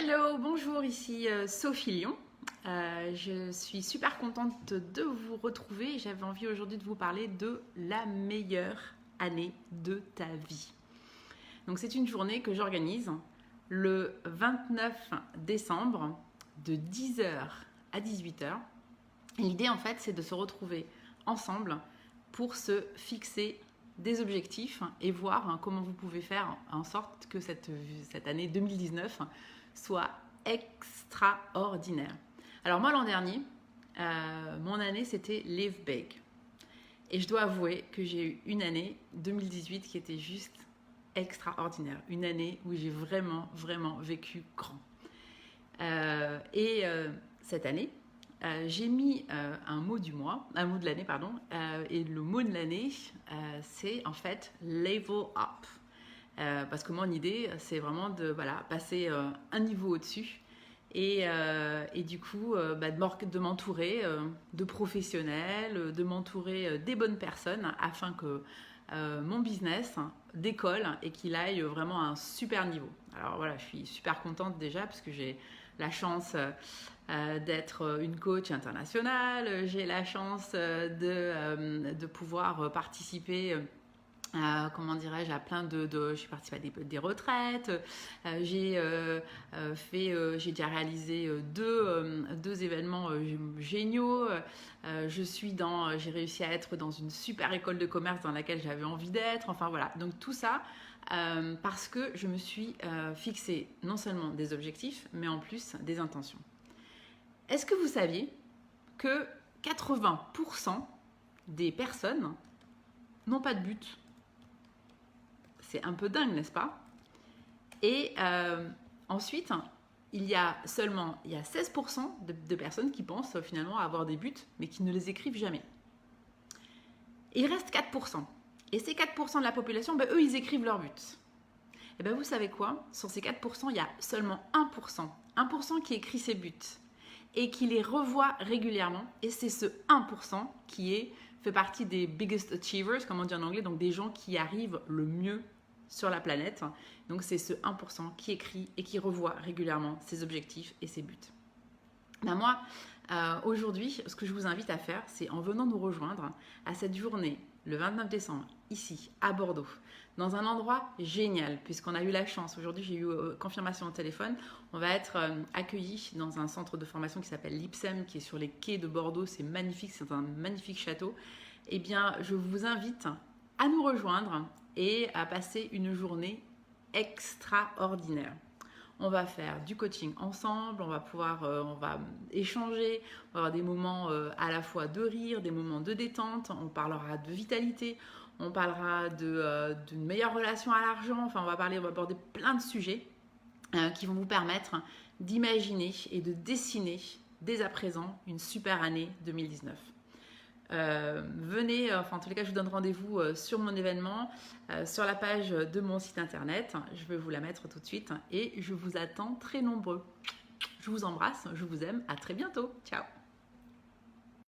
Hello, bonjour, ici Sophie Lyon. Je suis super contente de vous retrouver. J'avais envie aujourd'hui de vous parler de la meilleure année de ta vie. Donc c'est une journée que j'organise le 29 décembre de 10h à 18h. L'idée en fait c'est de se retrouver ensemble pour se fixer des objectifs et voir comment vous pouvez faire en sorte que cette année 2019 soit extraordinaire. Alors moi l'an dernier, mon année c'était Live Big. Et je dois avouer que j'ai eu une année 2018 qui était juste extraordinaire. Une année où j'ai vraiment vécu grand. Cette année, j'ai mis un mot du mois, un mot de l'année, pardon, et le mot de l'année, c'est en fait level up. Parce que mon idée, c'est vraiment de passer un niveau au-dessus et du coup de m'entourer de professionnels, de m'entourer des bonnes personnes afin que mon business décolle et qu'il aille vraiment à un super niveau. Alors voilà, je suis super contente déjà parce que j'ai la chance d'être une coach internationale, j'ai la chance de pouvoir participer comment dirais-je, à plein j'ai participé à des retraites, j'ai déjà réalisé deux événements géniaux, j'ai réussi à être dans une super école de commerce dans laquelle j'avais envie d'être, enfin voilà, donc tout ça parce que je me suis fixé non seulement des objectifs, mais en plus des intentions. Est-ce que vous saviez que 80% des personnes n'ont pas de but ? C'est un peu dingue, n'est-ce pas? Et ensuite, il y a 16% de personnes qui pensent finalement avoir des buts, mais qui ne les écrivent jamais. Il reste 4%. Et ces 4% de la population, eux, ils écrivent leurs buts. Et bien, vous savez quoi? Sur ces 4%, il y a seulement 1%. 1% qui écrit ses buts et qui les revoit régulièrement. Et c'est ce 1% qui fait partie des biggest achievers, comme on dit en anglais, donc des gens qui arrivent le mieux sur la planète. Donc c'est ce 1% qui écrit et qui revoit régulièrement ses objectifs et ses buts. Ben moi, aujourd'hui, ce que je vous invite à faire, c'est en venant nous rejoindre à cette journée, le 29 décembre, ici, à Bordeaux, dans un endroit génial, puisqu'on a eu la chance. Aujourd'hui, j'ai eu confirmation au téléphone. On va être accueillis dans un centre de formation qui s'appelle l'IPSEM, qui est sur les quais de Bordeaux. C'est magnifique, c'est un magnifique château. Eh bien, je vous invite à nous rejoindre et à passer une journée extraordinaire. On va faire du coaching ensemble, on va échanger, on va avoir des moments à la fois de rire, des moments de détente, on parlera de vitalité, on parlera d'une meilleure relation à l'argent, enfin on va aborder plein de sujets qui vont vous permettre d'imaginer et de dessiner dès à présent une super année 2019. Venez, en tous les cas je vous donne rendez-vous sur mon événement, sur la page de mon site internet, je vais vous la mettre tout de suite et je vous attends très nombreux. Je vous embrasse, je vous aime, à très bientôt, ciao.